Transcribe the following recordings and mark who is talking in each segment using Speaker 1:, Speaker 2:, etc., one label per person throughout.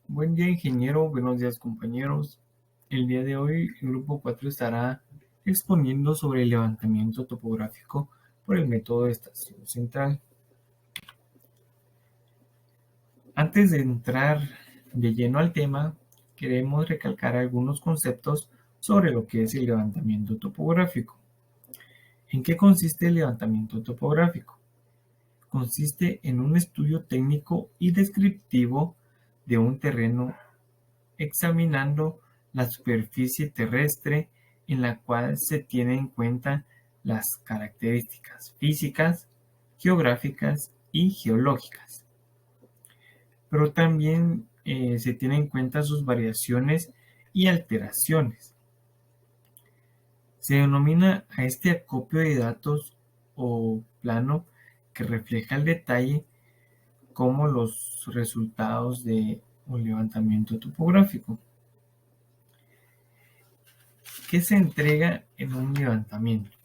Speaker 1: Buen día, ingeniero. Buenos días, compañeros. El día de hoy, el grupo 4 estará exponiendo sobre el levantamiento topográfico por el método de estación central. Antes de entrar de lleno al tema, queremos recalcar algunos conceptos sobre lo que es el levantamiento topográfico. ¿En qué consiste el levantamiento topográfico? Consiste en un estudio técnico y descriptivo de un terreno examinando la superficie terrestre en la cual se tienen en cuenta las características físicas, geográficas y geológicas. Pero también se tienen en cuenta sus variaciones y alteraciones. Se denomina a este acopio de datos o plano que refleja el detalle como los resultados de un levantamiento topográfico. ¿Qué se entrega en un levantamiento?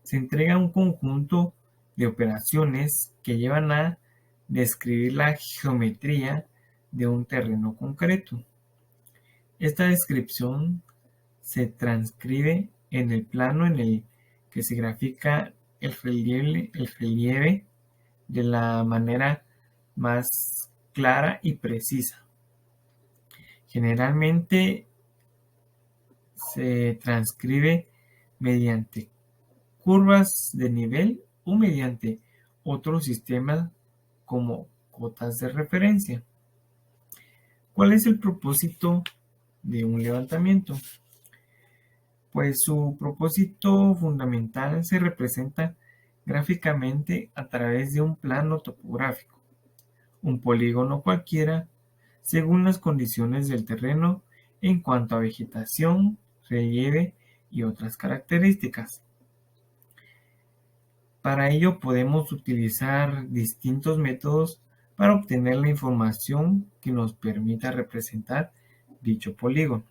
Speaker 1: Se entrega un conjunto de operaciones que llevan a describir la geometría de un terreno concreto. Esta descripción se transcribe en el plano en el que se grafica el relieve de la manera más clara y precisa. Generalmente se transcribe mediante curvas de nivel o mediante otro sistema como cotas de referencia. ¿Cuál es el propósito de un levantamiento? Pues su propósito fundamental se representa gráficamente a través de un plano topográfico, un polígono cualquiera, según las condiciones del terreno en cuanto a vegetación, relieve y otras características. Para ello podemos utilizar distintos métodos para obtener la información que nos permita representar dicho polígono.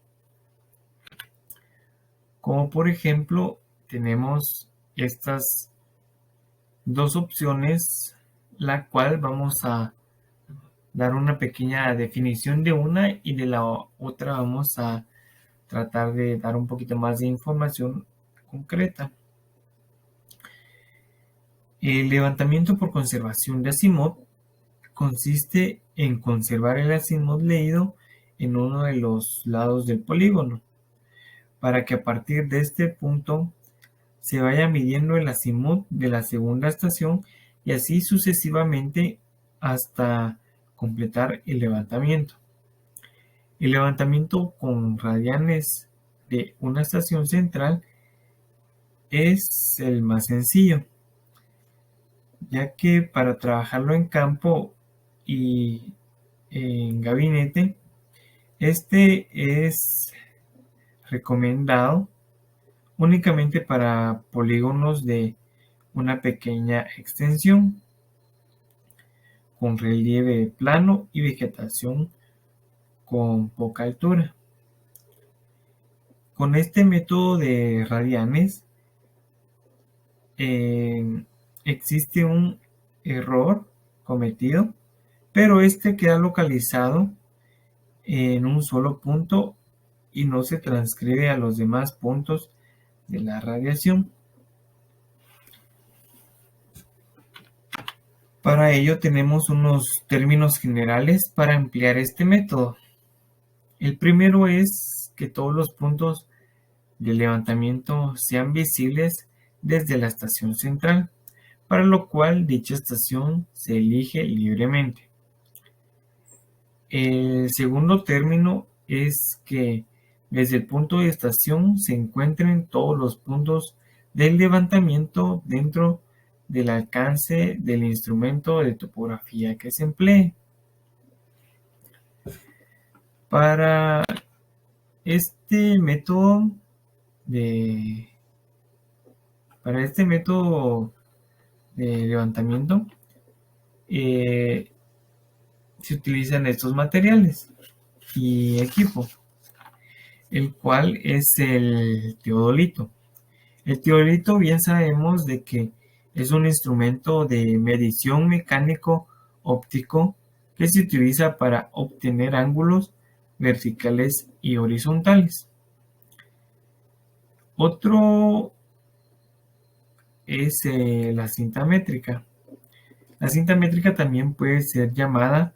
Speaker 1: Como por ejemplo, tenemos estas dos opciones, la cual vamos a dar una pequeña definición de una y de la otra vamos a tratar de dar un poquito más de información concreta. El levantamiento por conservación de azimut consiste en conservar el azimut leído en uno de los lados del polígono, para que a partir de este punto se vaya midiendo el azimut de la segunda estación y así sucesivamente hasta completar el levantamiento. El levantamiento con radianes de una estación central es el más sencillo, ya que para trabajarlo en campo y en gabinete, este es recomendado únicamente para polígonos de una pequeña extensión, con relieve plano y vegetación con poca altura. Con este método de radianes existe un error cometido, pero este queda localizado en un solo punto y no se transcribe a los demás puntos de la radiación. Para ello tenemos unos términos generales para emplear este método. El primero es que todos los puntos de levantamiento sean visibles desde la estación central, para lo cual dicha estación se elige libremente. El segundo término es que desde el punto de estación se encuentren todos los puntos del levantamiento dentro del alcance del instrumento de topografía que se emplee. Para este método de levantamiento se utilizan estos materiales y equipo, el cual es el teodolito. El teodolito bien sabemos de que es un instrumento de medición mecánico óptico que se utiliza para obtener ángulos verticales y horizontales. Otro es la cinta métrica. La cinta métrica también puede ser llamada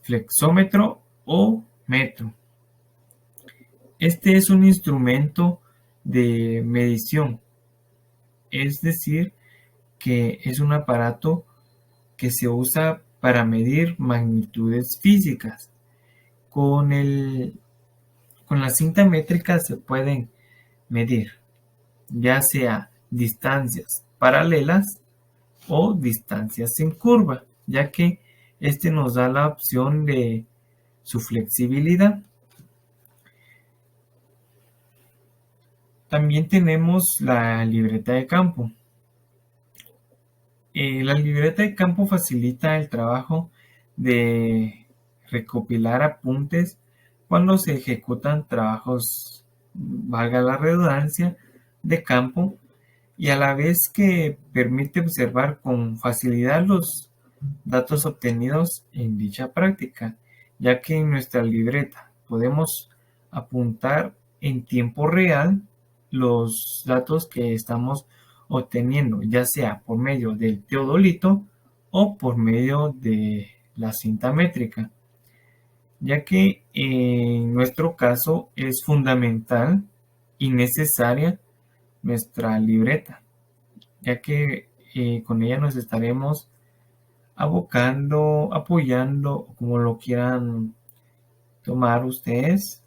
Speaker 1: flexómetro o metro. Este es un instrumento de medición, es decir, que es un aparato que se usa para medir magnitudes físicas. Con la cinta métrica se pueden medir ya sea distancias paralelas o distancias en curva, ya que este nos da la opción de su flexibilidad. También tenemos la libreta de campo. La libreta de campo facilita el trabajo de recopilar apuntes cuando se ejecutan trabajos, valga la redundancia, de campo, y a la vez que permite observar con facilidad los datos obtenidos en dicha práctica, ya que en nuestra libreta podemos apuntar en tiempo real los datos que estamos obteniendo, ya sea por medio del teodolito o por medio de la cinta métrica, ya que en nuestro caso es fundamental y necesaria nuestra libreta, ya que con ella nos estaremos abocando, apoyando, como lo quieran tomar ustedes,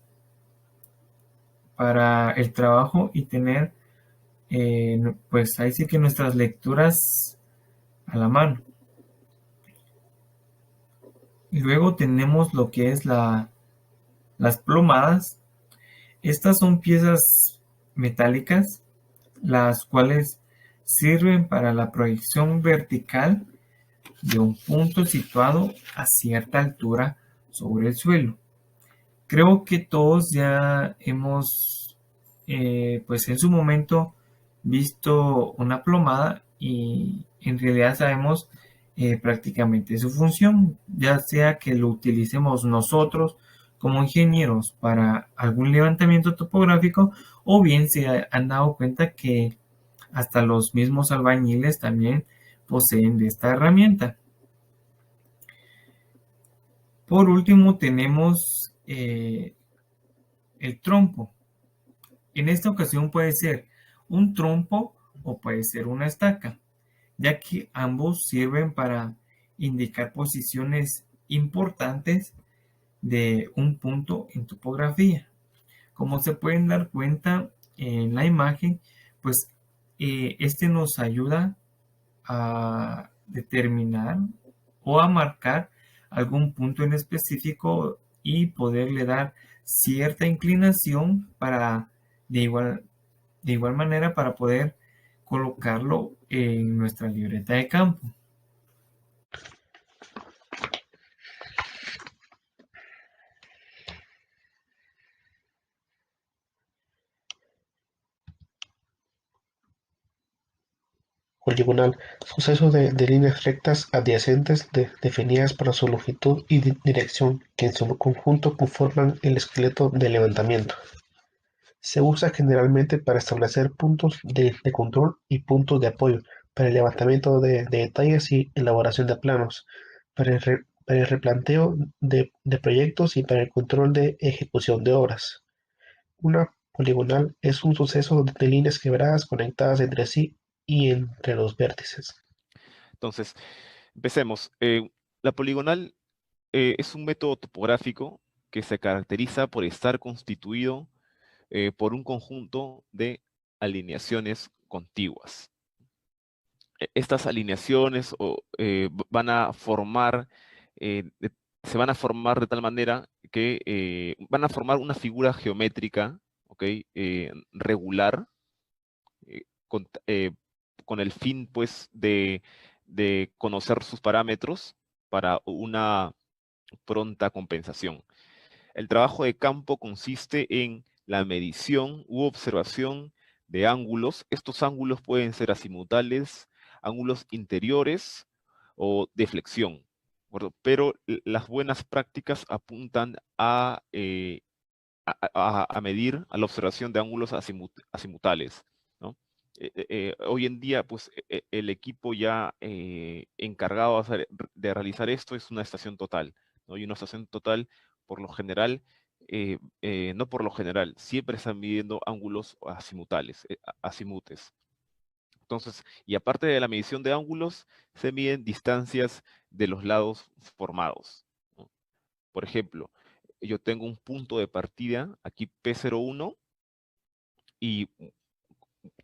Speaker 1: para el trabajo y tener, pues ahí sí que nuestras lecturas a la mano. Y luego tenemos lo que es las plomadas. Estas son piezas metálicas, las cuales sirven para la proyección vertical de un punto situado a cierta altura sobre el suelo. Creo que todos ya hemos, pues en su momento, visto una plomada y en realidad sabemos prácticamente su función, ya sea que lo utilicemos nosotros como ingenieros para algún levantamiento topográfico o bien se han dado cuenta que hasta los mismos albañiles también poseen de esta herramienta. Por último tenemos el trompo. En esta ocasión puede ser un trompo o puede ser una estaca, ya que ambos sirven para indicar posiciones importantes de un punto en topografía. Como se pueden dar cuenta en la imagen, pues este nos ayuda a determinar o a marcar algún punto en específico y poderle dar cierta inclinación para de igual, de igual manera para poder colocarlo en nuestra libreta de campo.
Speaker 2: Poligonal: suceso de líneas rectas adyacentes definidas por su longitud y dirección, que en su conjunto conforman el esqueleto del levantamiento. Se usa generalmente para establecer puntos de control y puntos de apoyo, para el levantamiento de detalles y elaboración de planos, para el replanteo de proyectos y para el control de ejecución de obras. Una poligonal es un suceso de líneas quebradas conectadas entre sí y entre los vértices.
Speaker 3: Entonces, empecemos. La poligonal es un método topográfico que se caracteriza por estar constituido por un conjunto de alineaciones contiguas. Estas alineaciones van a formar, se van a formar de tal manera que van a formar una figura geométrica, ¿okay? Regular, con, con el fin pues de conocer sus parámetros para una pronta compensación. El trabajo de campo consiste en la medición u observación de ángulos. Estos ángulos pueden ser azimutales, ángulos interiores o de flexión. acuerdo? Pero las buenas prácticas apuntan a medir, a la observación de ángulos azimutales, ¿no? Hoy en día, pues, el equipo ya encargado de realizar esto es una estación total, ¿no? Y una estación total, por lo general, no por lo general, siempre están midiendo ángulos azimutales, azimutes. Entonces, y aparte de la medición de ángulos, se miden distancias de los lados formados, ¿no? Por ejemplo, yo tengo un punto de partida, aquí P01, y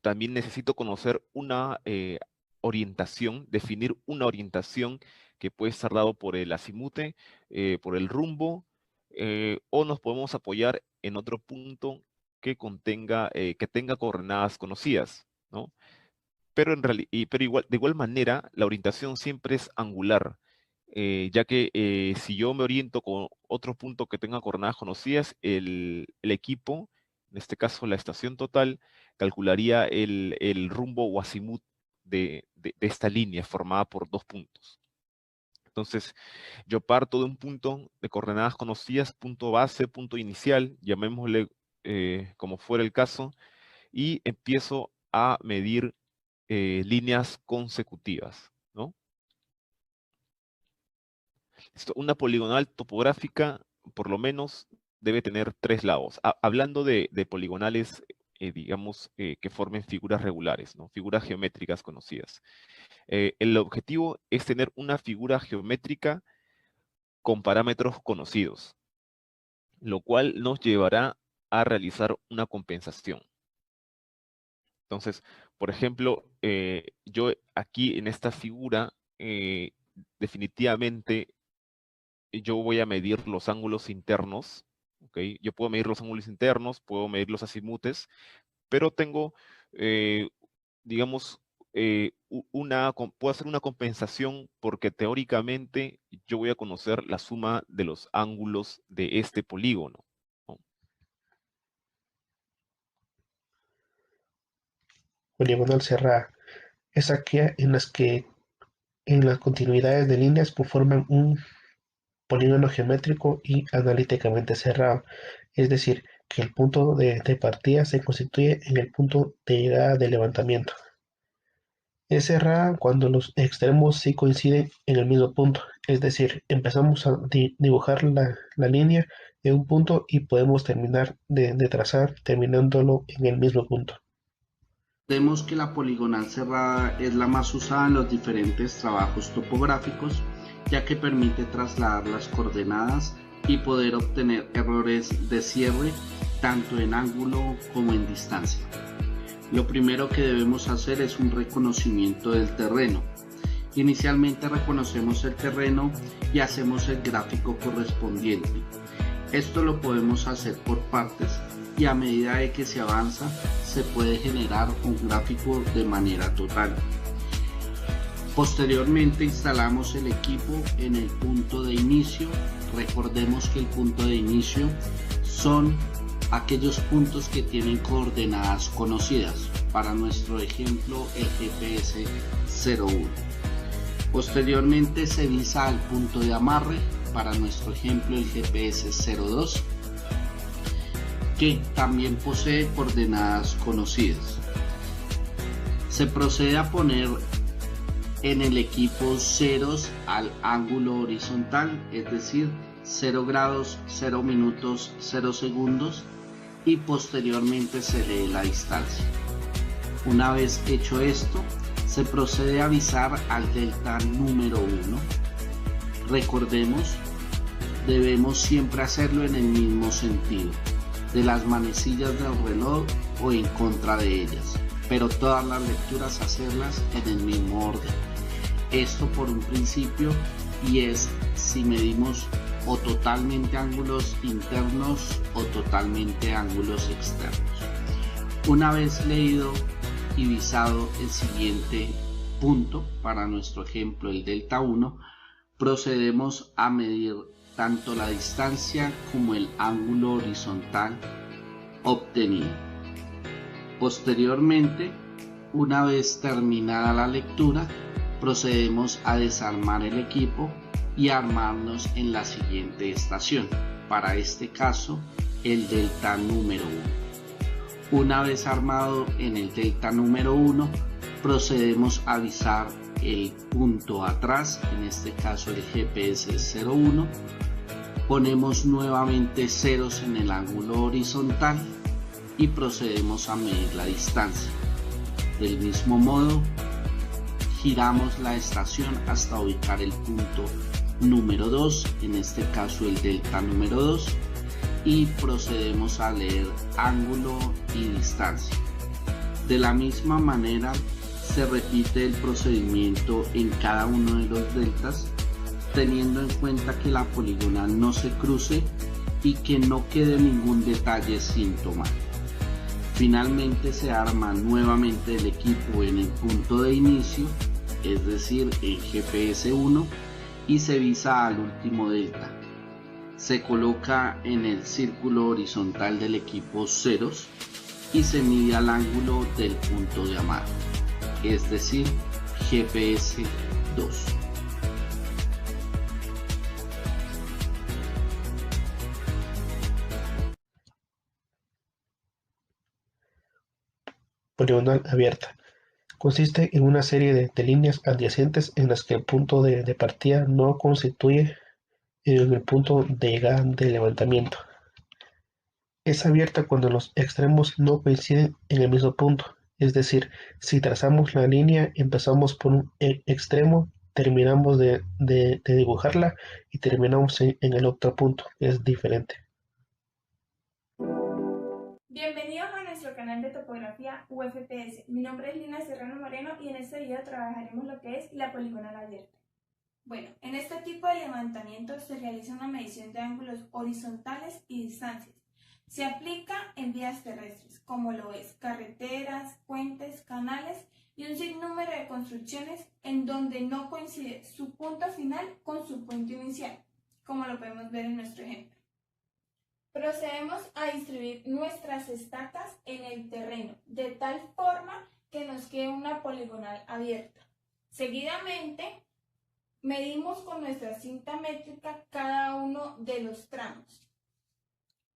Speaker 3: también necesito conocer una orientación, definir una orientación que puede estar dado por el azimute, por el rumbo, o nos podemos apoyar en otro punto que tenga coordenadas conocidas, ¿no? Pero, de igual manera, la orientación siempre es angular, ya que si yo me oriento con otro punto que tenga coordenadas conocidas, el equipo, en este caso la estación total, calcularía el rumbo o azimut de esta línea formada por dos puntos. Entonces, yo parto de un punto de coordenadas conocidas, punto base, punto inicial, llamémosle como fuera el caso, y empiezo a medir líneas consecutivas, ¿no? Una poligonal topográfica, por lo menos, debe tener 3 lados. Hablando de poligonales, digamos, que formen figuras regulares, ¿no? Figuras geométricas conocidas. El objetivo es tener una figura geométrica con parámetros conocidos, lo cual nos llevará a realizar una compensación. Entonces, por ejemplo, yo aquí en esta figura, definitivamente yo voy a medir los ángulos internos, ¿ok? Yo puedo medir los ángulos internos, puedo medir los azimutes, pero tengo, digamos, puedo hacer una compensación porque teóricamente yo voy a conocer la suma de los ángulos de este polígono, ¿no?
Speaker 2: Poligonal cerrada es aquella en las continuidades de líneas conforman un polígono geométrico y analíticamente cerrado, es decir, que el punto de partida se constituye en el punto de llegada del levantamiento. Es cerrada cuando los extremos sí coinciden en el mismo punto, es decir, empezamos a dibujar la línea en un punto y podemos terminar de trazar terminándolo en el mismo punto.
Speaker 4: Vemos que la poligonal cerrada es la más usada en los diferentes trabajos topográficos, ya que permite trasladar las coordenadas y poder obtener errores de cierre tanto en ángulo como en distancia. Lo primero que debemos hacer es un reconocimiento del terreno. Inicialmente reconocemos el terreno y hacemos el gráfico correspondiente. Esto lo podemos hacer por partes y a medida de que se avanza se puede generar un gráfico de manera total. Posteriormente instalamos el equipo en el punto de inicio. Recordemos que el punto de inicio son aquellos puntos que tienen coordenadas conocidas. Para nuestro ejemplo, el GPS 01. Posteriormente se visa al punto de amarre. Para nuestro ejemplo, el GPS 02, que también posee coordenadas conocidas. Se procede a poner en el equipo ceros al ángulo horizontal, es decir, 0 grados, 0 minutos, 0 segundos, y posteriormente se lee la distancia. Una vez hecho esto, se procede a visar al delta número 1. Recordemos, debemos siempre hacerlo en el mismo sentido, de las manecillas del reloj o en contra de ellas, pero todas las lecturas hacerlas en el mismo orden. Esto por un principio, y es si medimos o totalmente ángulos internos o totalmente ángulos externos. Una vez leído y visado el siguiente punto, para nuestro ejemplo el delta 1, procedemos a medir tanto la distancia como el ángulo horizontal obtenido. Posteriormente, una vez terminada la lectura, procedemos a desarmar el equipo y armarnos en la siguiente estación, para este caso el delta número 1. Una vez armado en el delta número 1, procedemos a avisar el punto atrás, en este caso el GPS 01, ponemos nuevamente ceros en el ángulo horizontal y procedemos a medir la distancia. Del mismo modo, giramos la estación hasta ubicar el punto número 2, en este caso el delta número 2, y procedemos a leer ángulo y distancia. De la misma manera se repite el procedimiento en cada uno de los deltas, teniendo en cuenta que la poligonal no se cruce y que no quede ningún detalle sin tomar. Finalmente se arma nuevamente el equipo en el punto de inicio, es decir, en GPS 1, y se visa al último delta. Se coloca en el círculo horizontal del equipo ceros y se mide al ángulo del punto de amarre, es decir, GPS 2.
Speaker 2: Poligonal abierta. Consiste en una serie de líneas adyacentes en las que el punto de partida no constituye el punto de llegada del levantamiento. Es abierta cuando los extremos no coinciden en el mismo punto, es decir, si trazamos la línea, empezamos por un extremo, terminamos de dibujarla y terminamos en el otro punto, que es diferente.
Speaker 5: Bienvenidos a nuestro canal de topografía UFPS. Mi nombre es Lina Serrano Moreno y en este video trabajaremos lo que es la poligonal abierta. Bueno, en este tipo de levantamiento se realiza una medición de ángulos horizontales y distancias. Se aplica en vías terrestres, como lo es carreteras, puentes, canales y un sinnúmero de construcciones en donde no coincide su punto final con su punto inicial, como lo podemos ver en nuestro ejemplo. Procedemos a distribuir nuestras estacas en el terreno, de tal forma que nos quede una poligonal abierta. Seguidamente, medimos con nuestra cinta métrica cada uno de los tramos.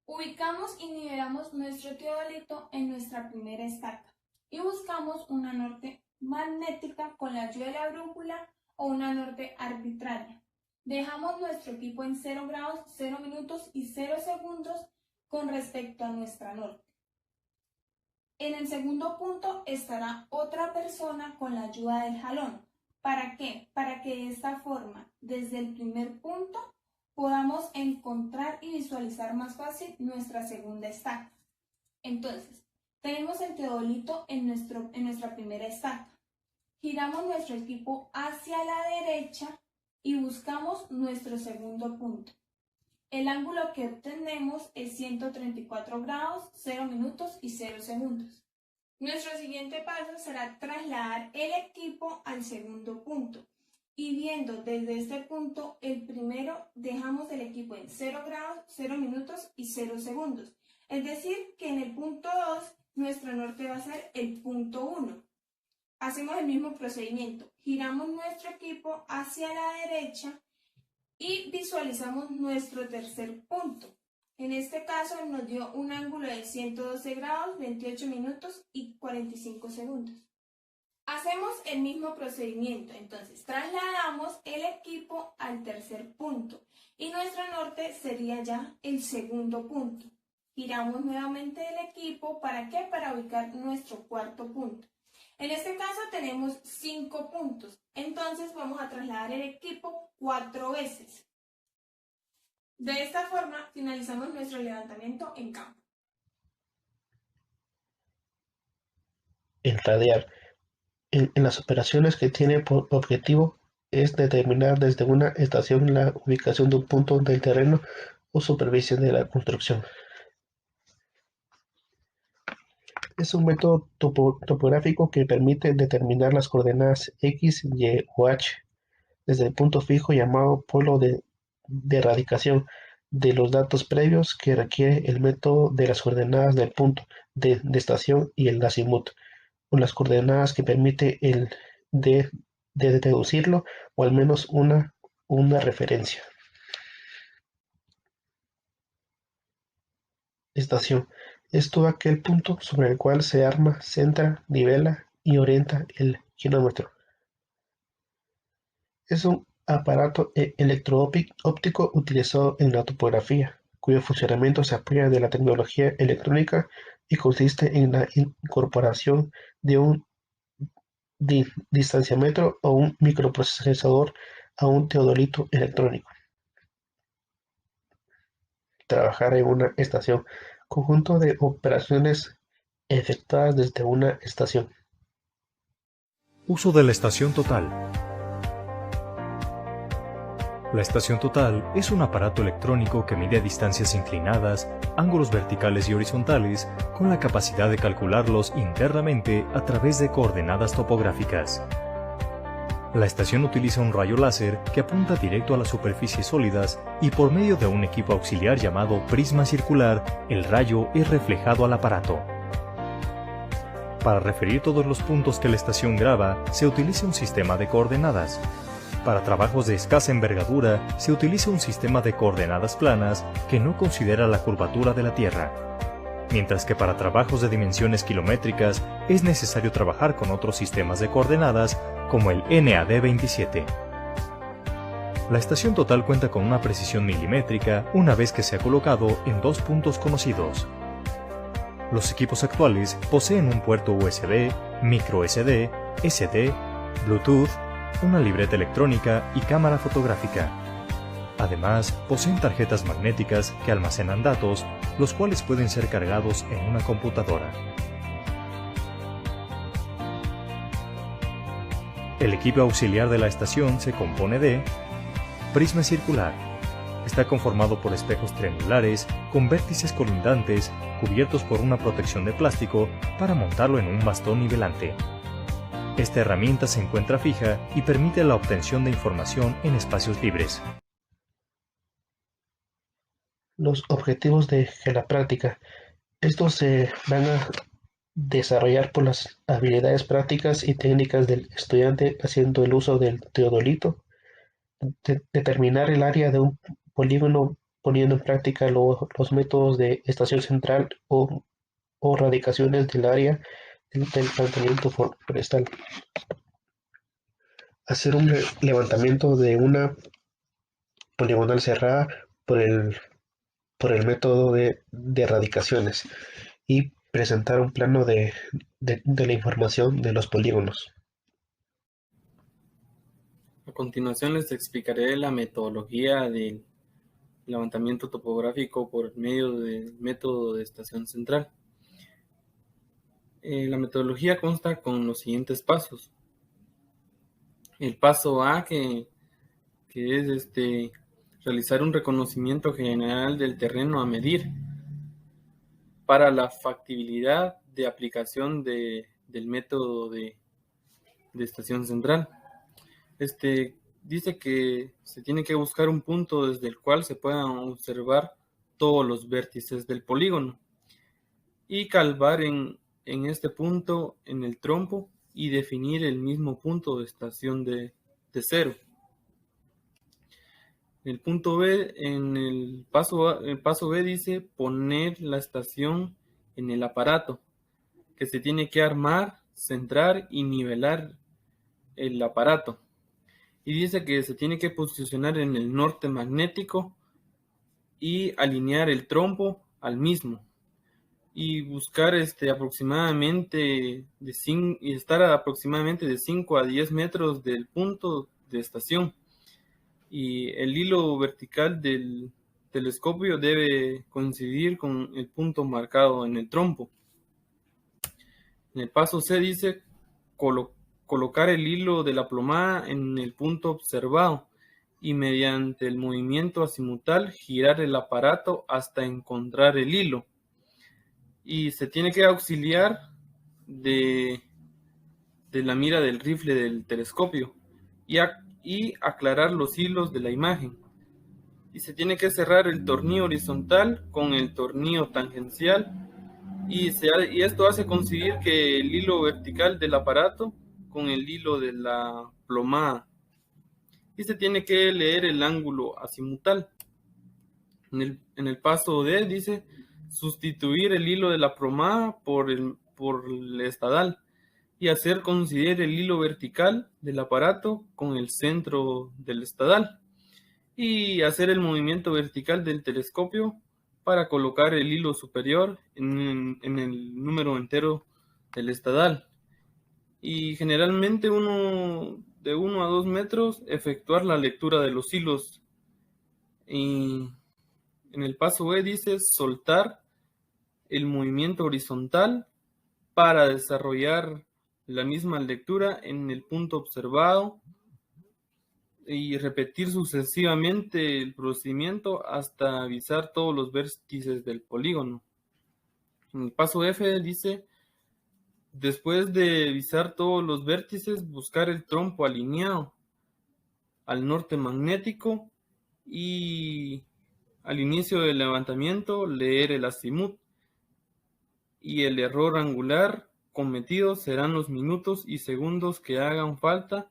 Speaker 5: Ubicamos y nivelamos nuestro teodolito en nuestra primera estaca y buscamos una norte magnética con la ayuda de la brújula o una norte arbitraria. Dejamos nuestro equipo en 0 grados, 0 minutos y 0 segundos con respecto a nuestra norte. En el segundo punto estará otra persona con la ayuda del jalón. ¿Para qué? Para que de esta forma, desde el primer punto, podamos encontrar y visualizar más fácil nuestra segunda estaca. Entonces, tenemos el teodolito en nuestra primera estaca. Giramos nuestro equipo hacia la derecha y buscamos nuestro segundo punto. El ángulo que obtenemos es 134 grados, 0 minutos y 0 segundos. Nuestro siguiente paso será trasladar el equipo al segundo punto. Y viendo desde este punto, el primero, dejamos el equipo en 0 grados, 0 minutos y 0 segundos. Es decir, que en el punto 2, nuestro norte va a ser el punto 1. Hacemos el mismo procedimiento, giramos nuestro equipo hacia la derecha y visualizamos nuestro tercer punto. En este caso nos dio un ángulo de 112 grados, 28 minutos y 45 segundos. Hacemos el mismo procedimiento, entonces trasladamos el equipo al tercer punto y nuestro norte sería ya el segundo punto. Giramos nuevamente el equipo, ¿para qué? Para ubicar nuestro cuarto punto. En este caso tenemos 5 puntos, entonces vamos a trasladar el equipo 4 veces. De esta forma finalizamos nuestro levantamiento en campo.
Speaker 2: El radiar. En las operaciones que tiene por objetivo es determinar desde una estación la ubicación de un punto del terreno o superficie de la construcción. Es un método topográfico que permite determinar las coordenadas X, Y o H desde el punto fijo llamado polo de radicación de los datos previos que requiere el método de las coordenadas del punto de estación y el azimut, o las coordenadas que permite el de deducirlo, o al menos una una referencia. Estación: es todo aquel punto sobre el cual se arma, centra, nivela y orienta el genómetro. Es un aparato electro-óptico utilizado en la topografía, cuyo funcionamiento se apoya de la tecnología electrónica y consiste en la incorporación de un distanciómetro o un microprocesador a un teodolito electrónico. Trabajar en una estación: conjunto de operaciones efectuadas desde una estación.
Speaker 6: Uso de la estación total. La estación total es un aparato electrónico que mide distancias inclinadas, ángulos verticales y horizontales, con la capacidad de calcularlos internamente a través de coordenadas topográficas. La estación utiliza un rayo láser que apunta directo a las superficies sólidas y por medio de un equipo auxiliar llamado prisma circular, el rayo es reflejado al aparato. Para referir todos los puntos que la estación graba, se utiliza un sistema de coordenadas. Para trabajos de escasa envergadura, se utiliza un sistema de coordenadas planas que no considera la curvatura de la Tierra. Mientras que para trabajos de dimensiones kilométricas es necesario trabajar con otros sistemas de coordenadas como el NAD27. La estación total cuenta con una precisión milimétrica una vez que se ha colocado en dos puntos conocidos. Los equipos actuales poseen un puerto USB, micro SD, SD, Bluetooth, una libreta electrónica y cámara fotográfica. Además, poseen tarjetas magnéticas que almacenan datos, los cuales pueden ser cargados en una computadora. El equipo auxiliar de la estación se compone de prisma circular. Está conformado por espejos triangulares con vértices colindantes cubiertos por una protección de plástico para montarlo en un bastón nivelante. Esta herramienta se encuentra fija y permite la obtención de información en espacios libres.
Speaker 2: Los objetivos de la práctica. Estos se van a desarrollar por las habilidades prácticas y técnicas del estudiante haciendo el uso del teodolito, determinar el área de un polígono poniendo en práctica los métodos de estación central o radicaciones del área del planteamiento forestal. Hacer un levantamiento de una poligonal cerrada por el método de radicaciones y presentar un plano de la información de los polígonos.
Speaker 1: A continuación les explicaré la metodología del levantamiento topográfico por medio del método de estación central. La metodología consta con los siguientes pasos. El paso A, que es realizar un reconocimiento general del terreno a medir para la factibilidad de aplicación del método de estación central. Dice que se tiene que buscar un punto desde el cual se puedan observar todos los vértices del polígono y calvar en este punto en el trompo y definir el mismo punto de estación de cero. El punto B, en el paso B dice poner la estación en el aparato, que se tiene que armar, centrar y nivelar el aparato. Y dice que se tiene que posicionar en el norte magnético y alinear el trompo al mismo. Y buscar aproximadamente estar aproximadamente de 5 a 10 metros del punto de estación. Y el hilo vertical del telescopio debe coincidir con el punto marcado en el trompo. En el paso C dice colocar el hilo de la plomada en el punto observado y mediante el movimiento azimutal girar el aparato hasta encontrar el hilo. Y se tiene que auxiliar de la mira del rifle del telescopio y aclarar los hilos de la imagen. Y se tiene que cerrar el tornillo horizontal con el tornillo tangencial y esto hace coincidir que el hilo vertical del aparato con el hilo de la plomada.
Speaker 7: y se tiene que leer el ángulo azimutal. En el paso D dice sustituir el hilo de la promada por el estadal y hacer coincidir el hilo vertical del aparato con el centro del estadal y hacer el movimiento vertical del telescopio para colocar el hilo superior en el número entero del estadal. Y generalmente de 1 a 2 metros efectuar la lectura de los hilos. Y en el paso E dice soltar el movimiento horizontal para desarrollar la misma lectura en el punto observado y repetir sucesivamente el procedimiento hasta avisar todos los vértices del polígono. En el paso F dice, después de avisar todos los vértices, buscar el trompo alineado al norte magnético y al inicio del levantamiento leer el azimut, y el error angular cometido serán los minutos y segundos que hagan falta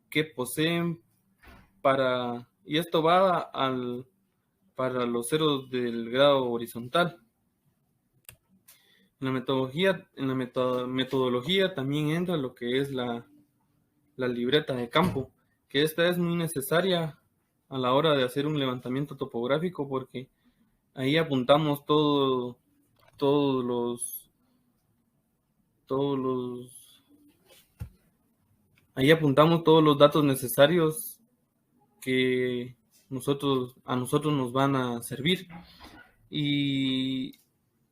Speaker 7: que poseen y esto va para los ceros del grado horizontal. En la metodología también entra lo que es la libreta de campo, que esta es muy necesaria a la hora de hacer un levantamiento topográfico, porque ahí apuntamos todos los datos necesarios que a nosotros nos van a servir. Y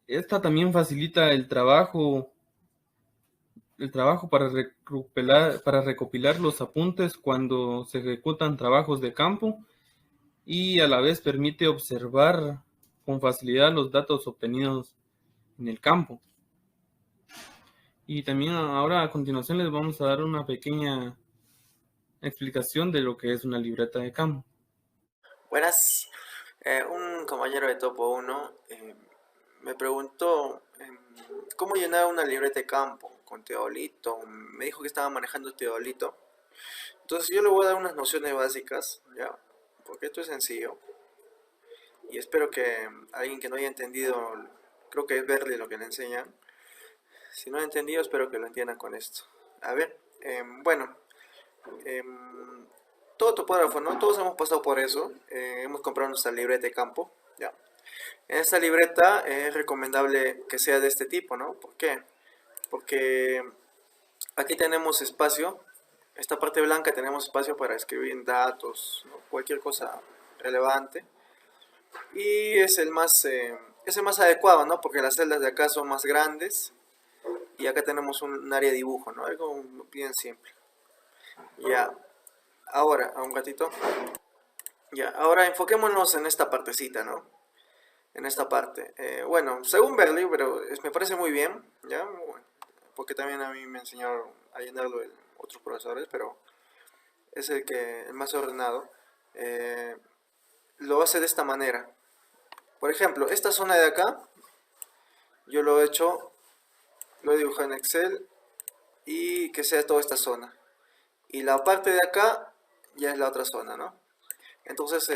Speaker 7: esta también facilita el trabajo para recopilar los apuntes cuando se ejecutan trabajos de campo, y a la vez permite observar con facilidad los datos obtenidos en el campo. Y también ahora a continuación les vamos a dar una pequeña explicación de lo que es una libreta de campo.
Speaker 8: Buenas. Un compañero de Topo 1 me preguntó cómo llenar una libreta de campo con teodolito. Me dijo que estaba manejando teodolito. Entonces yo le voy a dar unas nociones básicas, ¿ya? Porque esto es sencillo. Y espero que alguien que no haya entendido, creo que es verle lo que le enseñan. Si no ha entendido, espero que lo entiendan con esto. A ver, todo topógrafo, ¿no? Todos hemos pasado por eso. Hemos comprado nuestra libreta de campo, ¿ya? En esta libreta es recomendable que sea de este tipo, ¿no? ¿Por qué? Porque aquí tenemos espacio. Esta parte blanca tenemos espacio para escribir datos, ¿no? Cualquier cosa relevante. Y es el más adecuado, ¿no? Porque las celdas de acá son más grandes. Y acá tenemos un área de dibujo, ¿no? Algo bien simple. Ya. Ahora, a un gatito. Ya, ahora enfoquémonos en esta partecita, ¿no? En esta parte. Bueno, según Berli, pero me parece muy bien, ¿ya? Bueno, porque también a mí me enseñaron a llenarlo otros profesores, pero es el más ordenado. Lo hace de esta manera. Por ejemplo, esta zona de acá, yo lo he dibujado en Excel y que sea toda esta zona. Y la parte de acá ya es la otra zona, ¿no? Entonces,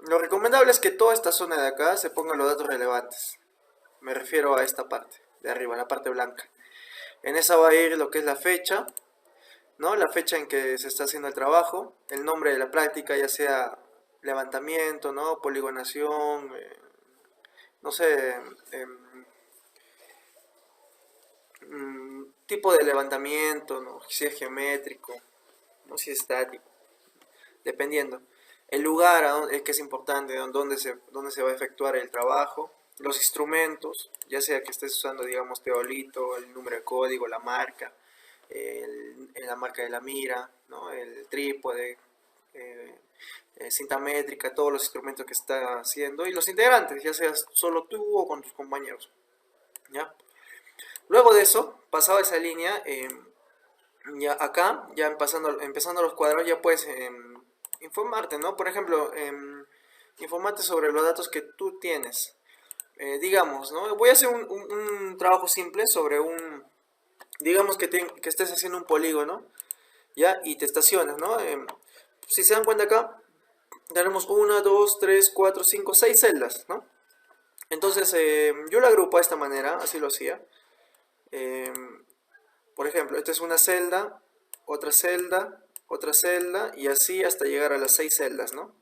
Speaker 8: lo recomendable es que toda esta zona de acá se pongan los datos relevantes. Me refiero a esta parte de arriba, la parte blanca. En esa va a ir lo que es la fecha, ¿no? La fecha en que se está haciendo el trabajo, el nombre de la práctica, ya sea levantamiento, ¿no? Poligonación, no sé, tipo de levantamiento, ¿no? Si es geométrico, no si es estático, dependiendo. El lugar que es importante, donde se va a efectuar el trabajo, los instrumentos, ya sea que estés usando, digamos, teodolito, el número de código, la marca, la marca de la mira, ¿no? El trípode, cinta métrica, todos los instrumentos que está haciendo, y los integrantes, ya seas solo tú o con tus compañeros, ¿ya? Luego de eso, pasado esa línea, ya acá, ya empezando los cuadros, ya puedes informarte, ¿no? Por ejemplo, informarte sobre los datos que tú tienes. Digamos, ¿no? Voy a hacer un trabajo simple sobre digamos que estés haciendo un polígono, ¿ya? Y te estacionas, ¿no? si se dan cuenta acá, tenemos 1, 2, 3, 4, 5, 6 celdas, ¿no? Entonces yo lo agrupo de esta manera, así lo hacía. Por ejemplo, esta es una celda, otra celda y así hasta llegar a las 6 celdas, ¿no?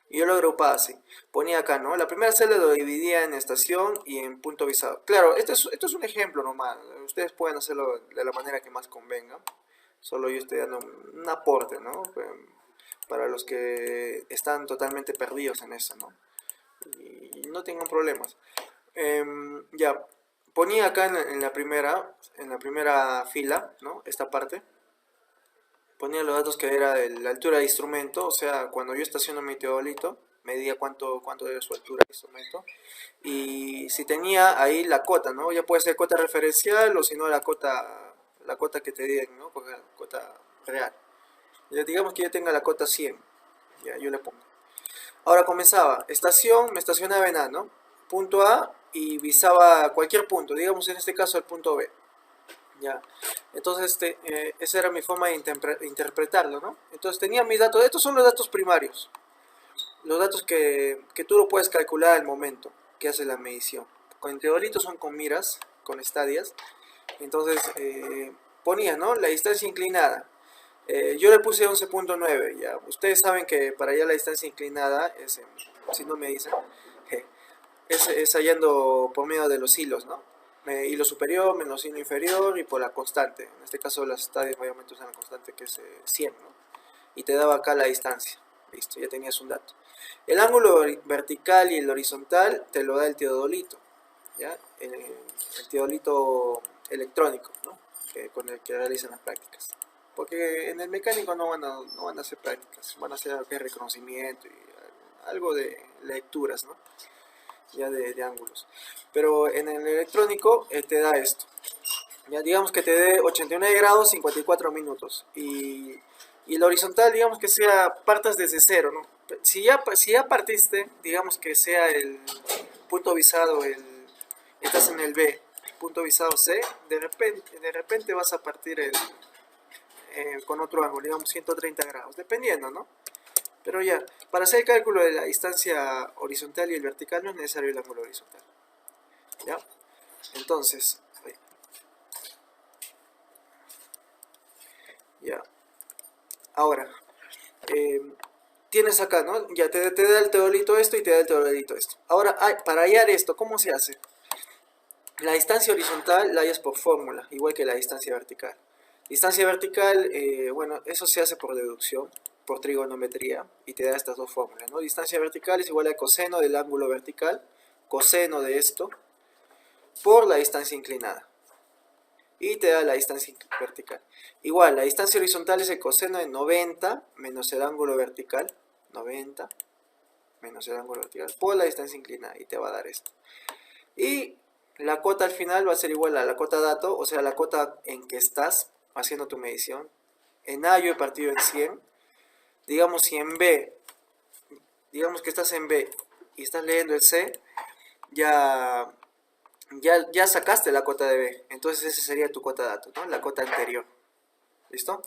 Speaker 8: Y yo lo agrupaba así. Ponía acá, ¿no? La primera celda lo dividía en estación y en punto visado. Claro, esto es un ejemplo nomás. Ustedes pueden hacerlo de la manera que más convenga. Solo yo estoy dando un aporte, ¿no? Para los que están totalmente perdidos en eso, ¿no? Y no tengan problemas. Ya, ponía acá en la primera fila, ¿no? Esta parte. Ponía los datos que era la altura de instrumento, o sea, cuando yo estaciono mi teodolito, medía cuánto era su altura de instrumento. Y si tenía ahí la cota, ¿no? Ya puede ser cota referencial o si no la cota que te den, ¿no? Porque la cota real. Ya digamos que yo tenga la cota 100, ya yo le pongo. Ahora comenzaba, estación, me estacionaba en A, ¿no? Punto A y visaba cualquier punto, digamos en este caso el punto B. Ya, entonces esa era mi forma de interpretarlo, ¿no? Entonces tenía mis datos, estos son los datos primarios, los datos que tú lo puedes calcular al momento que haces la medición. Con teodolitos son con miras, con estadias. Entonces ponía, ¿no? La distancia inclinada. Yo le puse 11.9, ya. Ustedes saben que para allá la distancia inclinada es, si no me dicen, es hallando por medio de los hilos, ¿no? Hilo superior menos hilo inferior y por la constante. En este caso las estadias mayormente usan la constante que es 100, ¿no? Y te daba acá la distancia. Listo, ya tenías un dato. El ángulo vertical y el horizontal te lo da el teodolito, ¿ya? El teodolito electrónico, ¿no? Con el que realizan las prácticas. Porque en el mecánico no van a hacer prácticas, van a hacer reconocimiento y algo de lecturas, ¿no? Ya de ángulos. Pero en el electrónico te da esto. Ya digamos que te dé 89 grados 54 minutos. Y el horizontal, digamos que partas desde cero, ¿no? Si ya partiste, digamos que sea el punto visado, estás en el B, punto visado C, de repente vas a partir con otro ángulo, digamos 130 grados, dependiendo, ¿no? Pero ya, para hacer el cálculo de la distancia horizontal y el vertical no es necesario el ángulo horizontal. ¿Ya? Entonces, ya. Ahora, tienes acá, ¿no? Ya te da el teodolito esto y te da el teodolito esto. Ahora, para hallar esto, ¿cómo se hace? La distancia horizontal la hallas por fórmula, igual que la distancia vertical. Distancia vertical, bueno, eso se hace por deducción, por trigonometría, y te da estas dos fórmulas, ¿no? Distancia vertical es igual a coseno del ángulo vertical, coseno de esto, por la distancia inclinada. Y te da la distancia vertical. Igual, la distancia horizontal es el coseno de 90 menos el ángulo vertical, 90 menos el ángulo vertical, por la distancia inclinada, y te va a dar esto. Y la cota al final va a ser igual a la cota dato, o sea, la cota en que estás haciendo tu medición. En A yo he partido en 100. Digamos si en B, digamos que estás en B y estás leyendo el C, ya sacaste la cota de B. Entonces esa sería tu cota dato, ¿no? La cota anterior. ¿Listo?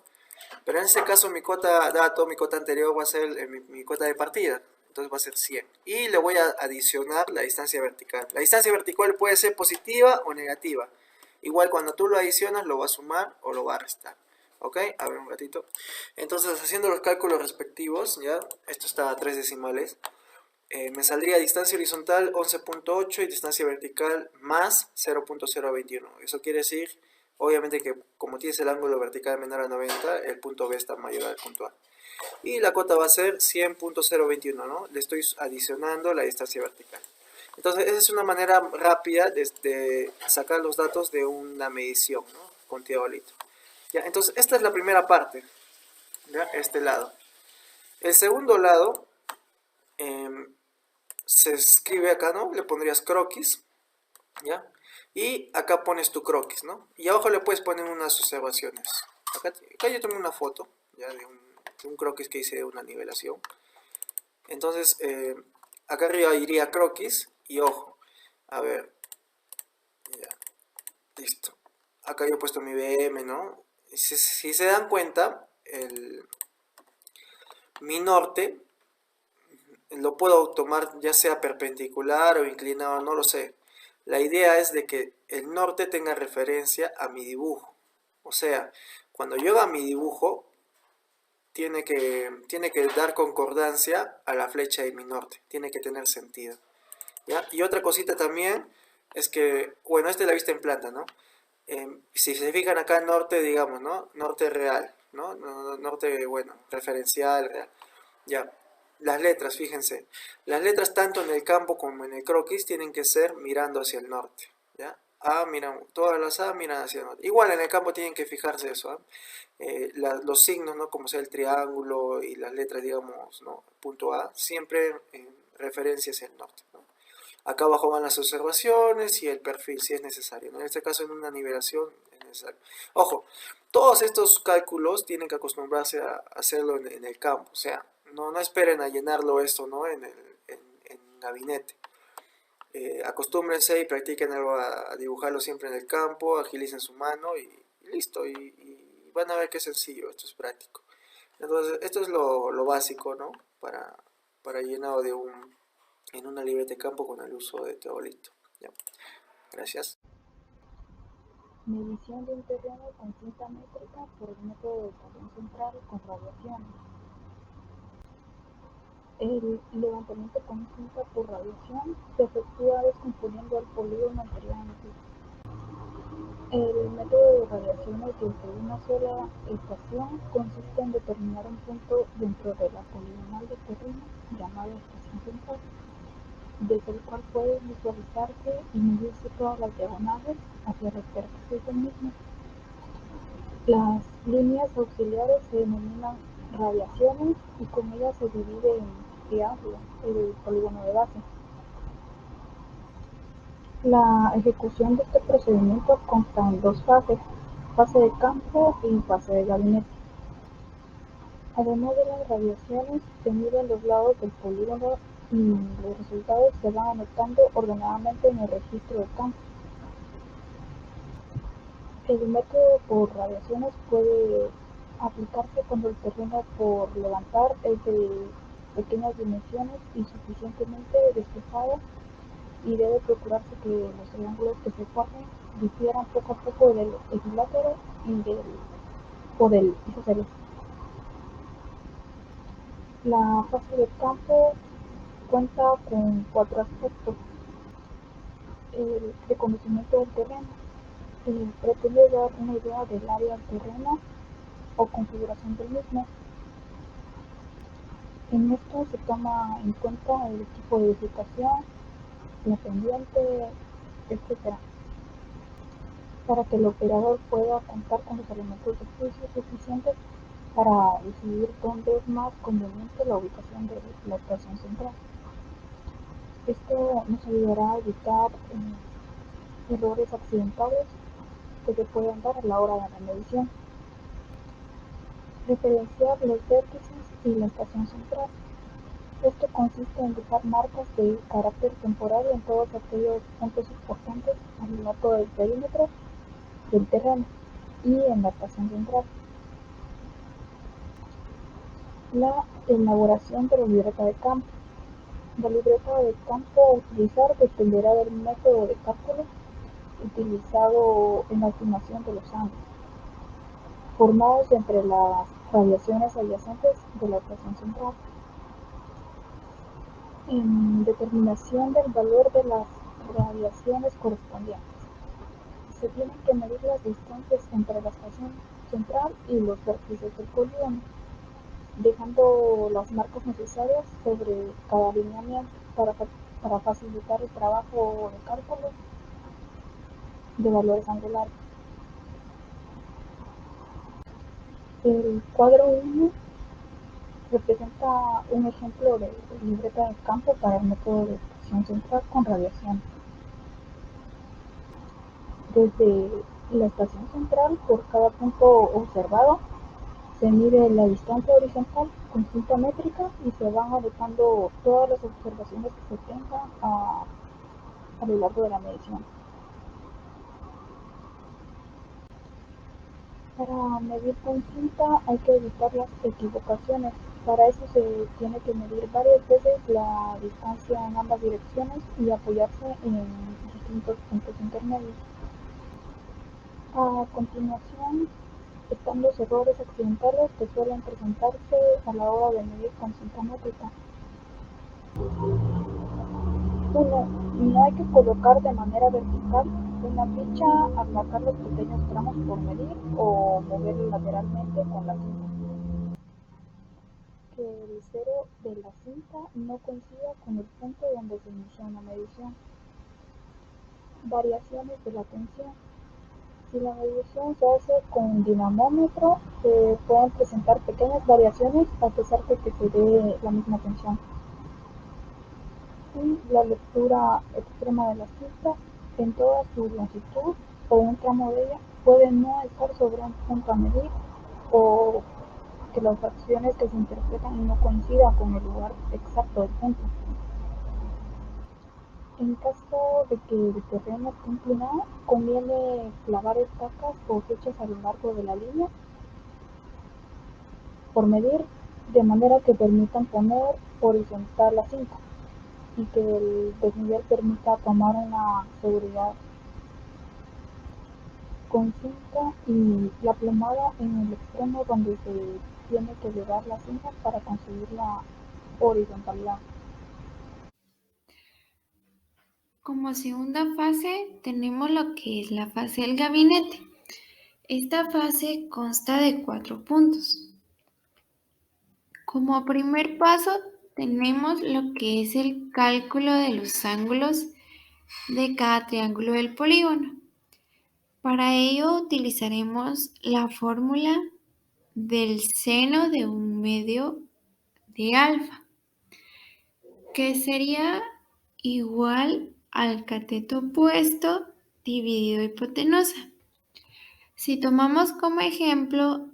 Speaker 8: Pero en este caso mi cota dato, mi cota anterior va a ser mi cota de partida. Entonces va a ser 100. Y le voy a adicionar la distancia vertical. La distancia vertical puede ser positiva o negativa. Igual cuando tú lo adicionas lo va a sumar o lo va a restar. ¿Ok? A ver un ratito. Entonces haciendo los cálculos respectivos, ya, esto está a 3 decimales. Me saldría distancia horizontal 11.8 y distancia vertical más 0.021. Eso quiere decir, obviamente que como tienes el ángulo vertical menor a 90, el punto B está mayor al punto A. Y la cota va a ser 100.021, ¿no? Le estoy adicionando la distancia vertical. Entonces esa es una manera rápida de sacar los datos de una medición, ¿no? Con teodolito. Ya, entonces esta es la primera parte, ¿ya? Este lado. El segundo lado se escribe acá, ¿no? Le pondrías croquis, ¿ya? Y acá pones tu croquis, ¿no? Y abajo le puedes poner unas observaciones. Acá yo tomé una foto, ¿ya? De un croquis que hice de una nivelación. Entonces, acá arriba iría croquis y ojo, a ver, ya, listo. Acá yo he puesto mi BM, ¿no? Si se dan cuenta, mi norte lo puedo tomar ya sea perpendicular o inclinado, no lo sé. La idea es de que el norte tenga referencia a mi dibujo. O sea, cuando yo haga mi dibujo, tiene que dar concordancia a la flecha de mi norte. Tiene que tener sentido. ¿Ya? Y otra cosita también es que, bueno, esta es la vista en planta, ¿no? Si se fijan acá norte, digamos, ¿no? Norte real, ¿no? Norte, bueno, referencial, real. Ya. Las letras, fíjense. Las letras tanto en el campo como en el croquis tienen que ser mirando hacia el norte. ¿Ya? Todas las A miran hacia el norte. Igual en el campo tienen que fijarse eso. Los signos, ¿no? Como sea el triángulo y las letras, digamos, ¿no? Punto A, siempre en referencia hacia el norte, ¿no? Acá abajo van las observaciones y el perfil si es necesario, ¿no? En este caso en una nivelación es necesario. Ojo, todos estos cálculos tienen que acostumbrarse a hacerlo en el campo. O sea, no esperen a llenarlo esto, ¿no? en gabinete. Acostúmbrense y practiquen a dibujarlo siempre en el campo, agilicen su mano y listo. Y van a ver qué sencillo, esto es práctico. Entonces, esto es lo básico, ¿no? Para llenado en una libreta de campo con el uso de teodolito. Ya. Gracias.
Speaker 9: Medición de un terreno con cinta métrica por el método de estación central con radiaciones. El levantamiento con cinta por radiación se efectúa descomponiendo el polígono en triángulos. El método de radiaciones desde una sola estación consiste en determinar un punto dentro de la poligonal de terreno llamada estación central, desde el cual puede visualizarse y medirse todas las diagonales hacia los vértices del mismo. Las líneas auxiliares se denominan radiaciones y con ellas se divide en triángulo el polígono de base. La ejecución de este procedimiento consta en dos fases, fase de campo y fase de gabinete. Además de las radiaciones, se miden los lados del polígono y los resultados se van anotando ordenadamente en el registro de campo. El método por radiaciones puede aplicarse cuando el terreno por levantar es de pequeñas dimensiones y suficientemente despejado y debe procurarse que los triángulos que se formen difieran poco a poco del equilátero o del isósceles. La fase de campo cuenta con 4 aspectos. El reconocimiento del terreno pretende dar una idea del área del terreno o configuración del mismo. En esto se toma en cuenta el tipo de vegetación, la pendiente, etc., para que el operador pueda contar con los elementos de juicio suficientes para decidir dónde es más conveniente la ubicación de la estación central. Esto nos ayudará a evitar errores accidentales que se pueden dar a la hora de la medición. Referenciar los vértices y la estación central. Esto consiste en dejar marcas de carácter temporal en todos aquellos puntos importantes a lo largo del perímetro del terreno y en la estación central. La elaboración de la libreta de campo. La libreta de campo a utilizar dependerá del método de cálculo utilizado en la estimación de los ángulos, formados entre las radiaciones adyacentes de la estación central. En determinación del valor de las radiaciones correspondientes. Se tienen que medir las distancias entre la estación central y los vértices del polígono, dejando las marcas necesarias sobre cada alineamiento para facilitar el trabajo de cálculo de valores angulares. El cuadro 1 representa un ejemplo de libreta de campo para el método de estación central con radiación. Desde la estación central, por cada punto observado, se mide la distancia horizontal con cinta métrica y se van anotando todas las observaciones que se tengan a lo largo de la medición. Para medir con cinta hay que evitar las equivocaciones Para eso se tiene que medir varias veces la distancia en ambas direcciones y apoyarse en distintos puntos intermedios. A continuación están los errores accidentales que suelen presentarse a la hora de medir con cinta métrica. 1. No hay que colocar de manera vertical una ficha al marcar los pequeños tramos por medir o moverlo lateralmente con la cinta. Que el cero de la cinta no coincida con el punto donde se inicia una medición. Variaciones de la tensión. Si la medición se hace con un dinamómetro, se pueden presentar pequeñas variaciones a pesar de que se dé la misma tensión. Y la lectura extrema de la cinta en toda su longitud o un tramo de ella puede no estar sobre un punto a medir o que las fracciones que se interpretan no coincidan con el lugar exacto del punto. En caso de que el terreno esté inclinado, conviene clavar estacas o flechas a lo largo de la línea por medir, de manera que permitan poner horizontal la cinta y que el desnivel permita tomar una seguridad con cinta y la plomada en el extremo donde se tiene que llevar la cinta para conseguir la horizontalidad.
Speaker 10: Como segunda fase tenemos lo que es la fase del gabinete. Esta fase consta de 4 puntos. Como primer paso tenemos lo que es el cálculo de los ángulos de cada triángulo del polígono. Para ello utilizaremos la fórmula del seno de un medio de alfa, que sería igual al cateto opuesto dividido hipotenusa. Si tomamos como ejemplo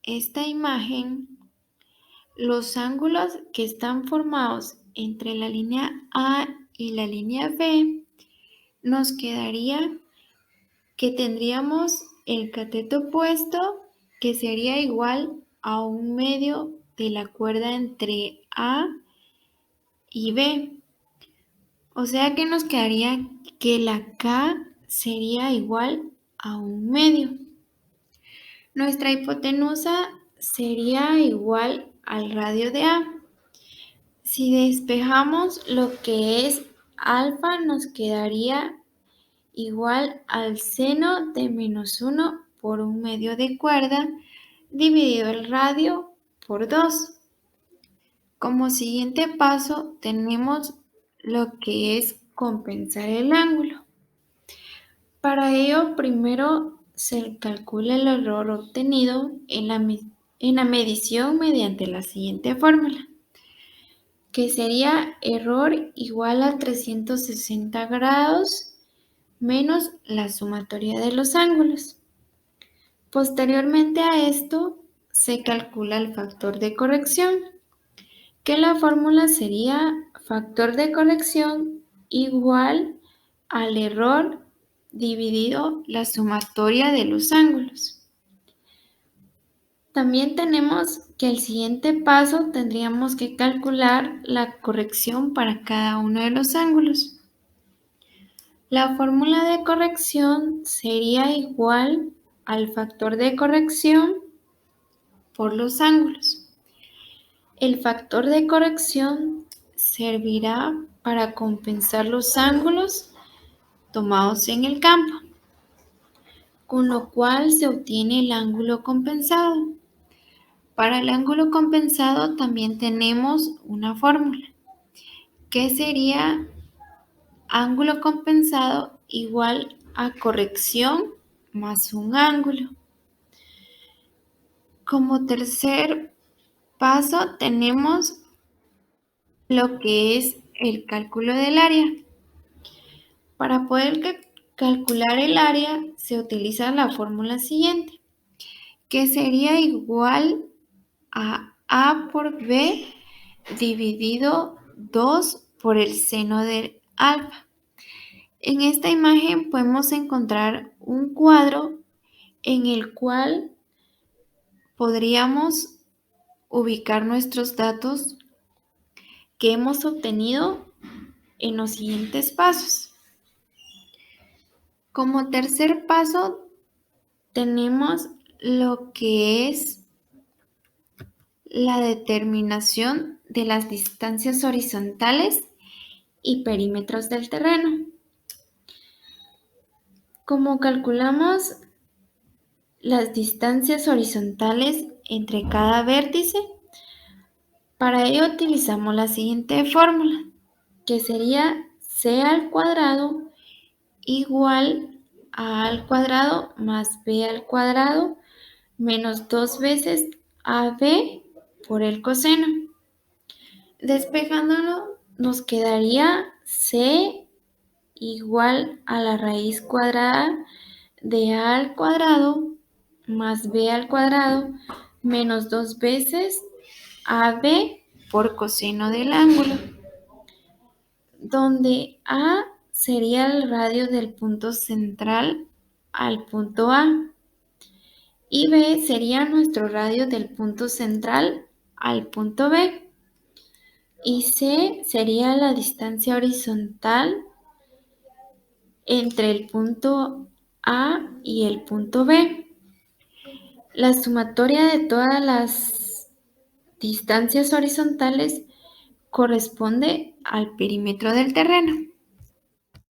Speaker 10: esta imagen, los ángulos que están formados entre la línea A y la línea B, nos quedaría que tendríamos el cateto opuesto, que sería igual a un medio de la cuerda entre A y B. O sea que nos quedaría que la K sería igual a un medio. Nuestra hipotenusa sería igual al radio de A. Si despejamos lo que es alfa, nos quedaría igual al seno de -1 por un medio de cuerda dividido el radio por 2. Como siguiente paso tenemos lo que es compensar el ángulo. Para ello primero se calcula el error obtenido en la medición mediante la siguiente fórmula, que sería error igual a 360 grados menos la sumatoria de los ángulos. Posteriormente a esto se calcula el factor de corrección, que la fórmula sería factor de corrección igual al error dividido la sumatoria de los ángulos. También tenemos que el siguiente paso tendríamos que calcular la corrección para cada uno de los ángulos. La fórmula de corrección sería igual al factor de corrección por los ángulos. El factor de corrección servirá para compensar los ángulos tomados en el campo, con lo cual se obtiene el ángulo compensado. Para el ángulo compensado también tenemos una fórmula, que sería ángulo compensado igual a corrección más un ángulo. Como tercer paso tenemos lo que es el cálculo del área. Para poder calcular el área se utiliza la fórmula siguiente, que sería igual a A por B dividido 2 por el seno de alfa. En esta imagen podemos encontrar un cuadro en el cual podríamos ubicar nuestros datos que hemos obtenido en los siguientes pasos. Como tercer paso tenemos lo que es la determinación de las distancias horizontales y perímetros del terreno. Como calculamos las distancias horizontales entre cada vértice, para ello utilizamos la siguiente fórmula, que sería c al cuadrado igual a al cuadrado más b al cuadrado menos 2 veces ab por el coseno. Despejándolo, nos quedaría c igual a la raíz cuadrada de a al cuadrado más b al cuadrado menos 2 veces ab por coseno del ángulo, donde a sería el radio del punto central al punto A y b sería nuestro radio del punto central al punto B y c sería la distancia horizontal entre el punto A y el punto B. La sumatoria de todas las distancias horizontales corresponde al perímetro del terreno.